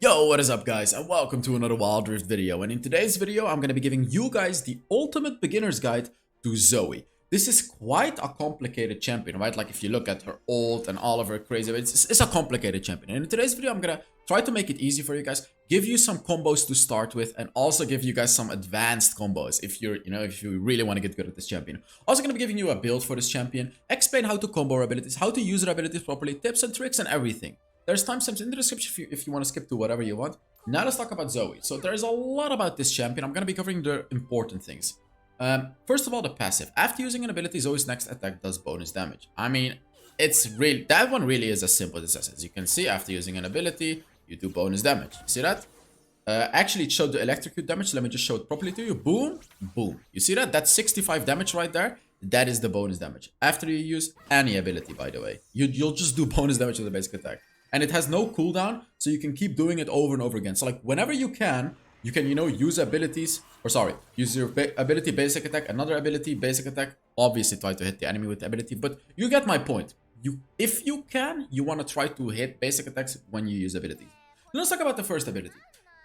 Yo, what is up guys, and welcome to another Wild Rift video. And in today's video, I'm going to be giving you guys the ultimate beginner's guide to ZOE. This is quite a complicated champion, right? Like if you look at her ult and all of her crazy, it's a complicated champion. And in today's video, I'm going to try to make it easy for you guys, give you some combos to start with, and also give you guys some advanced combos if if you really want to get good at this champion. Also going to be giving you a build for this champion, explain how to combo her abilities, how to use her abilities properly, tips and tricks and everything. There's timestamps in the description if you want to skip to whatever you want. Now let's talk about ZOE. So there's a lot about this champion. I'm going to be covering the important things. First of all, the passive. After using an ability, ZOE's next attack does bonus damage. I mean, that one really is as simple as this. As you can see, after using an ability, you do bonus damage. See that? Actually, it showed the electrocute damage. Let me just show it properly to you. Boom, boom. You see that? That's 65 damage right there. That is the bonus damage. After you use any ability, by the way. You'll just do bonus damage with the basic attack. And it has no cooldown, so you can keep doing it over and over again. So like whenever you can, use abilities, use your ability, basic attack, another ability, basic attack. Obviously try to hit the enemy with the ability, but you get my point. If you can, you want to try to hit basic attacks when you use abilities. Let's talk about the first ability.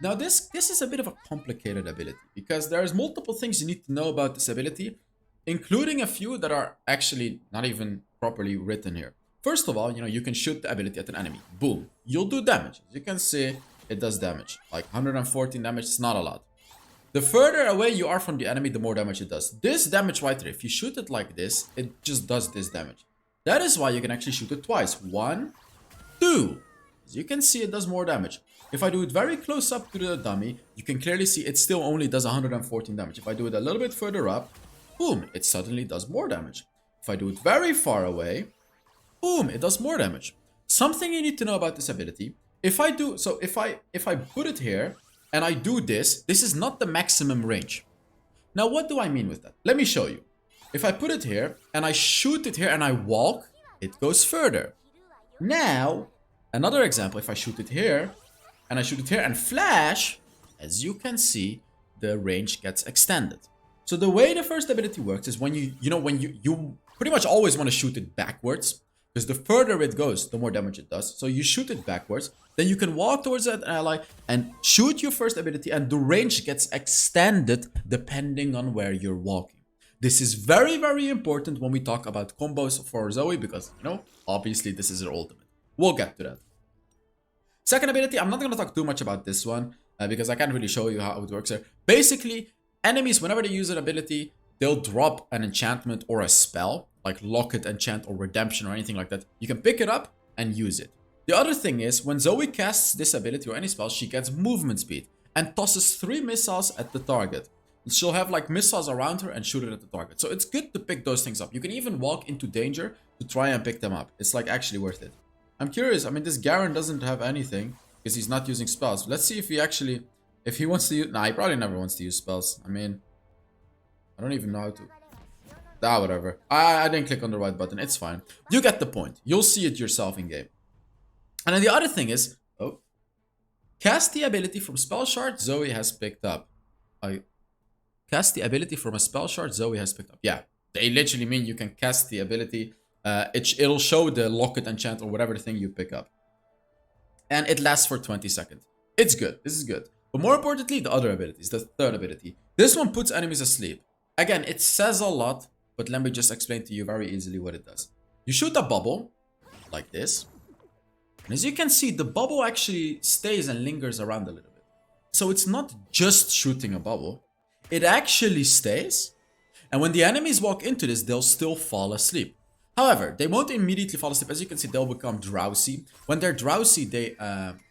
Now this is a bit of a complicated ability because there's multiple things you need to know about this ability, including a few that are actually not even properly written here. First of all, you can shoot the ability at an enemy. Boom. You'll do damage. As you can see, it does damage. Like 114 damage, it's not a lot. The further away you are from the enemy, the more damage it does. This damage right there, if you shoot it like this, it just does this damage. That is why you can actually shoot it twice. 1, 2. As you can see, it does more damage. If I do it very close up to the dummy, you can clearly see it still only does 114 damage. If I do it a little bit further up, boom, it suddenly does more damage. If I do it very far away, boom, it does more damage. Something you need to know about this ability. If I put it here and I do this is not the maximum range. Now, what do I mean with that? Let me show you. If I put it here and I shoot it here and I walk, it goes further. Now, another example, if I shoot it here and I shoot it here and flash, as you can see, the range gets extended. So the way the first ability works is when you pretty much always want to shoot it backwards. Because the further it goes, the more damage it does. So you shoot it backwards. Then you can walk towards that ally and shoot your first ability. And the range gets extended depending on where you're walking. This is very, very important when we talk about combos for ZOE. Because, obviously this is her ultimate. We'll get to that. Second ability, I'm not going to talk too much about this one. Because I can't really show you how it works here. Basically, enemies, whenever they use an ability, they'll drop an enchantment or a spell. Like Locket, Enchant, or Redemption, or anything like that. You can pick it up and use it. The other thing is, when ZOE casts this ability or any spell, she gets movement speed and tosses 3 missiles at the target. She'll have like missiles around her and shoot it at the target. So it's good to pick those things up. You can even walk into danger to try and pick them up. It's like actually worth it. I'm curious. I mean, this Garen doesn't have anything because he's not using spells. Let's see if he wants to use. Nah, he probably never wants to use spells. I mean, I don't even know how to. Whatever. I didn't click on the right button. It's fine. You get the point. You'll see it yourself in game. And then the other thing is, cast the ability from spell shard ZOE has picked up. Cast the ability from a spell shard ZOE has picked up. Yeah, they literally mean you can cast the ability. It'll show the Locket, Enchant, or whatever the thing you pick up. And it lasts for 20 seconds. It's good. This is good. But more importantly, the other abilities. The third ability. This one puts enemies asleep. Again, it says a lot. But let me just explain to you very easily what it does. You shoot a bubble, like this. And as you can see, the bubble actually stays and lingers around a little bit. So it's not just shooting a bubble. It actually stays. And when the enemies walk into this, they'll still fall asleep. However, they won't immediately fall asleep. As you can see, they'll become drowsy. When they're drowsy,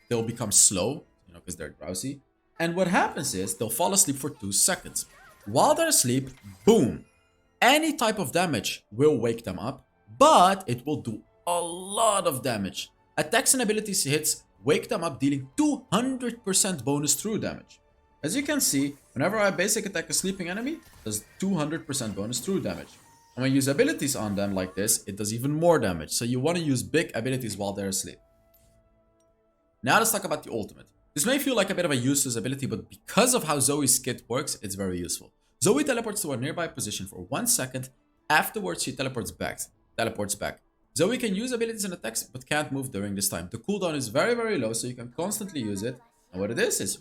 they'll become slow, because they're drowsy. And what happens is, they'll fall asleep for 2 seconds. While they're asleep, boom. Any type of damage will wake them up, but it will do a lot of damage. Attacks and abilities hits wake them up, dealing 200% bonus through damage. As you can see, whenever I basic attack a sleeping enemy, it does 200% bonus through damage. And when I use abilities on them like this, it does even more damage. So you want to use big abilities while they're asleep. Now let's talk about the ultimate. This may feel like a bit of a useless ability, but because of how ZOE's kit works, it's very useful. ZOE teleports to a nearby position for 1 second. Afterwards, she teleports back. ZOE can use abilities and attacks, but can't move during this time. The cooldown is very, very low, so you can constantly use it. And what it is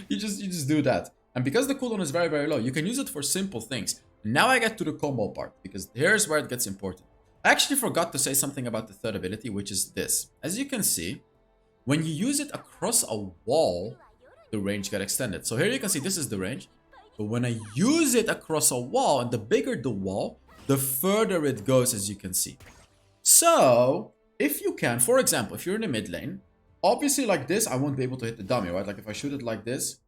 you just do that. And because the cooldown is very, very low, you can use it for simple things. Now I get to the combo part, because here's where it gets important. I actually forgot to say something about the third ability, which is this. As you can see, when you use it across a wall, the range gets extended. So here you can see this is the range. But when I use it across a wall, and the bigger the wall, the further it goes, as you can see. So, if you can, for example, if you're in the mid lane, obviously like this, I won't be able to hit the dummy, right? Like if I shoot it like this,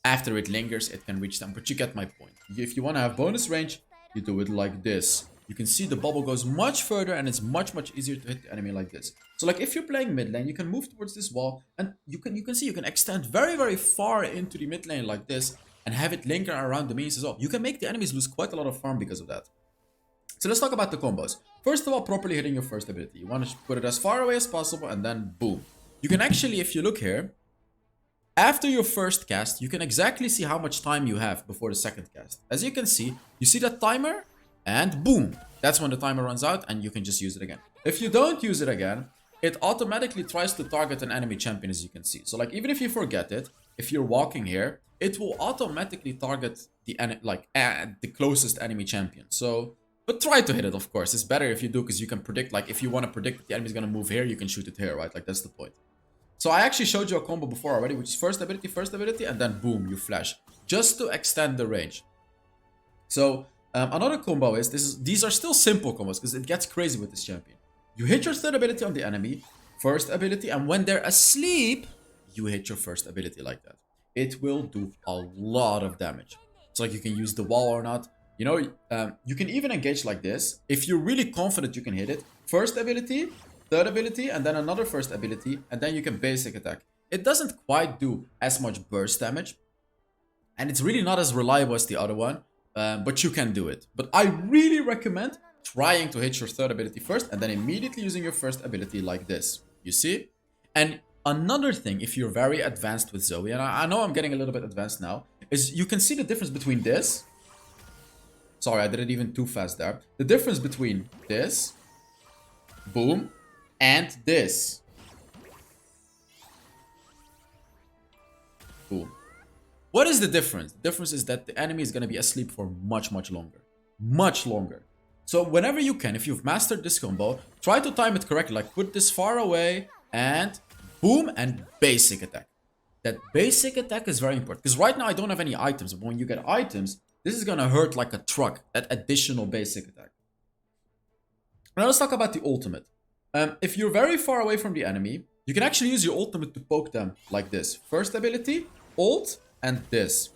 after it lingers, it can reach them. But you get my point. If you want to have bonus range, you do it like this. You can see the bubble goes much further, and it's much, much easier to hit the enemy like this. So like if you're playing mid lane, you can move towards this wall, and you can see you can extend very, very far into the mid lane like this, and have it linger around the minions as well. You can make the enemies lose quite a lot of farm because of that. So let's talk about the combos. First of all, properly hitting your first ability. You want to put it as far away as possible, and then boom. You can actually, if you look here, after your first cast, you can exactly see how much time you have before the second cast. As you can see that timer, and boom. That's when the timer runs out, and you can just use it again. If you don't use it again, it automatically tries to target an enemy champion, as you can see. So like even if you forget it, if you're walking here, it will automatically target the the closest enemy champion. So, but try to hit it, of course. It's better if you do, because you can predict, like if you want to predict that the enemy's gonna move here, you can shoot it here, right? Like that's the point. So I actually showed you a combo before already, which is first ability, and then boom, you flash. Just to extend the range. So another combo is, these are still simple combos, because it gets crazy with this champion. You hit your third ability on the enemy, first ability, and when they're asleep, you hit your first ability like that. It will do a lot of damage. It's like you can use the wall or not. You know, you can even engage like this. If you're really confident you can hit it, first ability, third ability, and then another first ability, and then you can basic attack. It doesn't quite do as much burst damage, and it's really not as reliable as the other one, but you can do it. But I really recommend trying to hit your third ability first, and then immediately using your first ability like this. You see? And another thing, if you're very advanced with ZOE, and I know I'm getting a little bit advanced now, is you can see the difference between this. Sorry, I did it even too fast there. The difference between this, boom, and this. Boom. What is the difference? The difference is that the enemy is going to be asleep for much, much longer. Much longer. So whenever you can, if you've mastered this combo, try to time it correctly. Like put this far away and boom, and basic attack. That basic attack is very important. Because right now I don't have any items. But when you get items, this is going to hurt like a truck. That additional basic attack. Now let's talk about the ultimate. If you're very far away from the enemy, you can actually use your ultimate to poke them like this. First ability, ult, and this.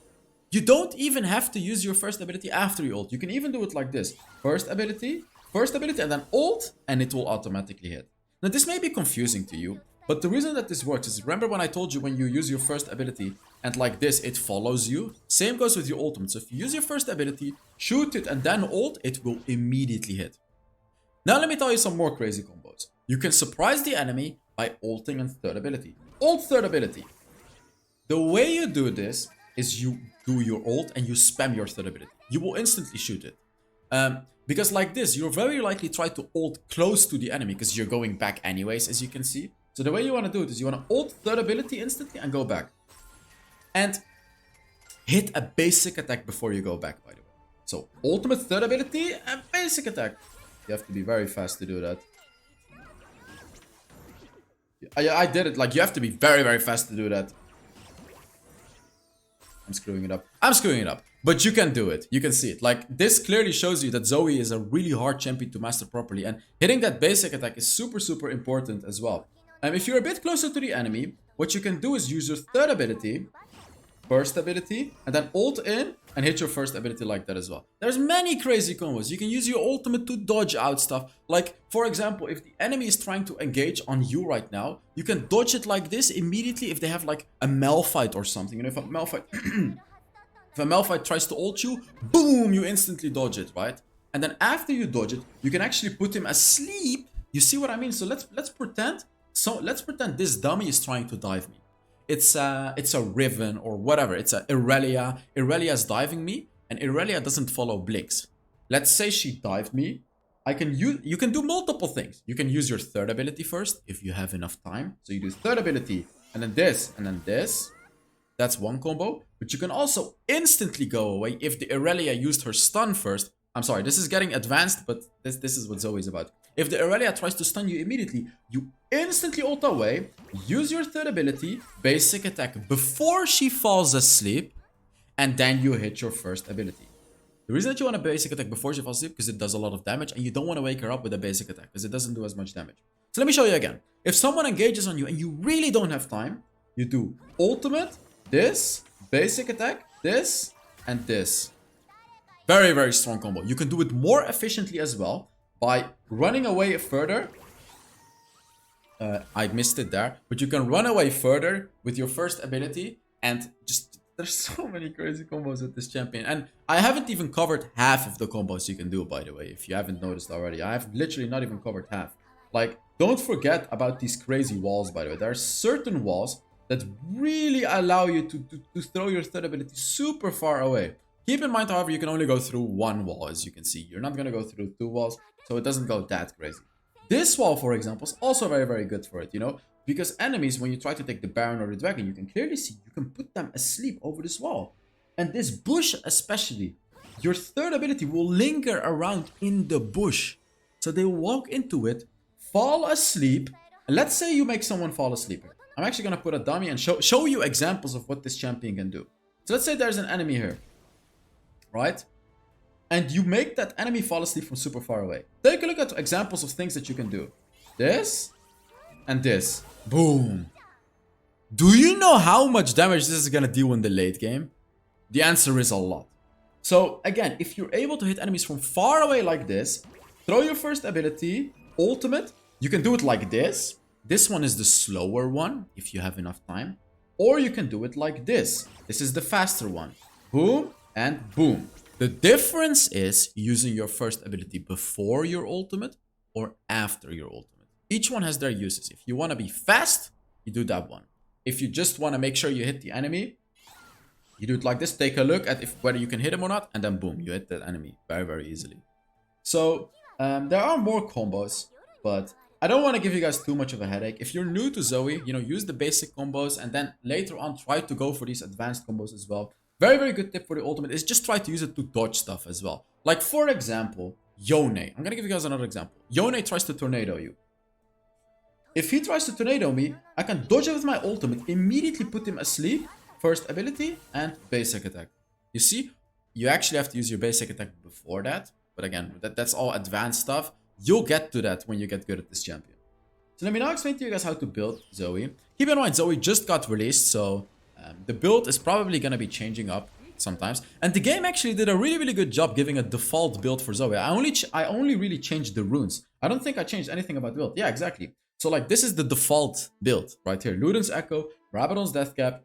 You don't even have to use your first ability after you ult. You can even do it like this. First ability, and then ult, and it will automatically hit. Now this may be confusing to you, but the reason that this works is, remember when I told you when you use your first ability and like this, it follows you? Same goes with your ultimate. So if you use your first ability, shoot it, and then ult, it will immediately hit. Now let me tell you some more crazy combos. You can surprise the enemy by ulting and third ability. Ult third ability. The way you do this is you do your ult and you spam your third ability. You will instantly shoot it. Because like this, you'll very likely try to ult close to the enemy because you're going back anyways, as you can see. So the way you want to do it is you want to ult third ability instantly and go back. And hit a basic attack before you go back, by the way. So ultimate third ability and basic attack. You have to be very fast to do that. I did it. Like, you have to be very, very fast to do that. I'm screwing it up. But you can do it. You can see it. Like, this clearly shows you that ZOE is a really hard champion to master properly. And hitting that basic attack is super, super important as well. And if you're a bit closer to the enemy, what you can do is use your third ability, first ability, and then ult in and hit your first ability like that as well. There's many crazy combos. You can use your ultimate to dodge out stuff. Like, for example, if the enemy is trying to engage on you right now, you can dodge it like this immediately if they have like a Malphite or something. You know, if a Malphite if a Malphite tries to ult you, boom, you instantly dodge it, right? And then after you dodge it, you can actually put him asleep. You see what I mean? So let's pretend this dummy is trying to dive me. It's a Riven or whatever. It's a Irelia. Irelia is diving me, and Irelia doesn't follow Blix. Let's say she dived me. you can do multiple things. You can use your third ability first if you have enough time. So you do third ability and then this and then this. That's one combo. But you can also instantly go away if the Aurelia used her stun first. I'm sorry, this is getting advanced, but this is what ZOE is about. If the Aurelia tries to stun you immediately, you instantly ult away, use your third ability, basic attack before she falls asleep, and then you hit your first ability. The reason that you want a basic attack before she falls asleep because it does a lot of damage, and you don't want to wake her up with a basic attack because it doesn't do as much damage. So let me show you again. If someone engages on you and you really don't have time, you do ultimate, this, basic attack, this, and this. Very, very strong combo. You can do it more efficiently as well by running away further. I missed it there. But you can run away further with your first ability and just... There's so many crazy combos with this champion. And I haven't even covered half of the combos you can do, by the way, if you haven't noticed already. I have literally not even covered half. Like, don't forget about these crazy walls, by the way. There are certain walls that really allow you to throw your third ability super far away. Keep in mind, however, you can only go through one wall, as you can see. You're not going to go through two walls, so it doesn't go that crazy. This wall, for example, is also very, very good for it, you know? Because enemies, when you try to take the Baron or the Dragon, you can clearly see you can put them asleep over this wall. And this bush especially, your third ability will linger around in the bush. So they will walk into it, fall asleep, and let's say you make someone fall asleep. I'm actually going to put a dummy and show you examples of what this champion can do. So let's say there's an enemy here, right? And you make that enemy fall asleep from super far away. Take a look at examples of things that you can do. This and this. Boom. Do you know how much damage this is going to deal in the late game? The answer is a lot. So again, if you're able to hit enemies from far away like this, throw your first ability, ultimate. You can do it like this. This one is the slower one, if you have enough time. Or you can do it like this. This is the faster one. Boom and boom. The difference is using your first ability before your ultimate or after your ultimate. Each one has their uses. If you want to be fast, you do that one. If you just want to make sure you hit the enemy, you do it like this. Take a look at whether you can hit him or not, and then boom, you hit that enemy very, very easily. So there are more combos, but I don't want to give you guys too much of a headache. If you're new to ZOE, you know, use the basic combos and then later on try to go for these advanced combos as well. Very, very good tip for the ultimate is just try to use it to dodge stuff as well. Like, for example, Yone. I'm going to give you guys another example. Yone tries to tornado you. If he tries to tornado me, I can dodge it with my ultimate, immediately put him asleep, first ability, and basic attack. You see, you actually have to use your basic attack before that. But again, that's all advanced stuff. You'll get to that when you get good at this champion. So let me now explain to you guys how to build ZOE. Keep in mind, ZOE just got released, so the build is probably going to be changing up sometimes. And the game actually did a really, really good job giving a default build for ZOE. I only really changed the runes. I don't think I changed anything about the build. Yeah, exactly. So like this is the default build right here. Luden's Echo, Rabadon's Deathcap,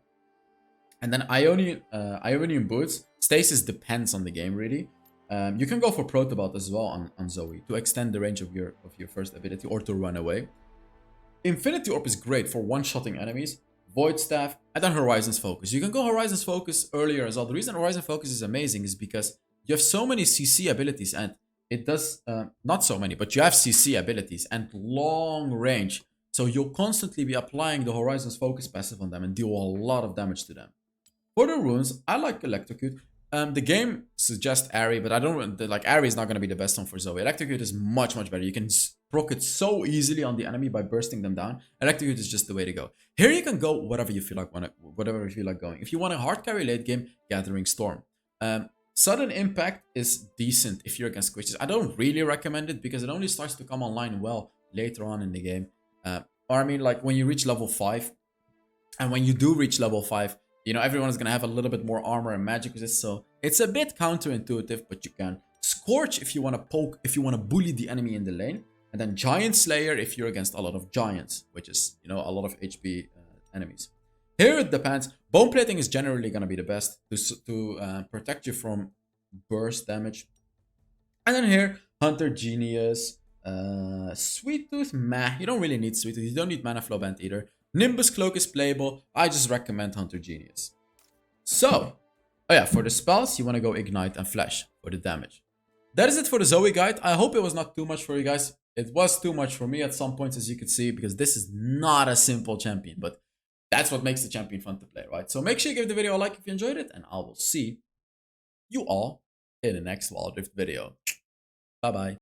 and then Ionian Boots. Stasis depends on the game really. You can go for Protobot as well on ZOE to extend the range of your first ability or to run away. Infinity Orb is great for one-shotting enemies. Void Staff, and then Horizon's Focus. You can go Horizon's Focus earlier as well. The reason Horizon Focus is amazing is because you have so many CC abilities and it does, not so many, but you have CC abilities and long range. So you'll constantly be applying the Horizon's Focus passive on them and deal a lot of damage to them. For the runes, I like Electrocute. The game suggests Airy, but I don't, like Airy is not going to be the best one for ZOE. Electrocute is much, much better. You can proc it so easily on the enemy by bursting them down. Electrocute is just the way to go. Here you can go whatever you feel like going. If you want a hard carry late game, Gathering Storm. Sudden Impact is decent if you're against squishes. I don't really recommend it because it only starts to come online well later on in the game. Or I mean, like when you reach level 5, and when you do reach level 5, you know, everyone is going to have a little bit more armor and magic resist, so it's a bit counterintuitive, but you can. Scorch if you want to poke, if you want to bully the enemy in the lane. And then Giant Slayer if you're against a lot of giants, which is, you know, a lot of HP enemies. Here it depends. Bone Plating is generally going to be the best to protect you from burst damage. And then here, Hunter Genius, Sweet Tooth, meh. You don't really need Sweet Tooth. You don't need Mana Flow Band either. Nimbus Cloak is playable. I just recommend Hunter Genius. So, oh yeah, for the spells, you want to go Ignite and Flash for the damage. that is it for the ZOE guide. I hope it was not too much for you guys. It was too much for me at some points, as you could see, because this is not a simple champion, but that's what makes the champion fun to play, right? So make sure you give the video a like if you enjoyed it, and I will see you all in the next Wild Rift video. Bye-bye.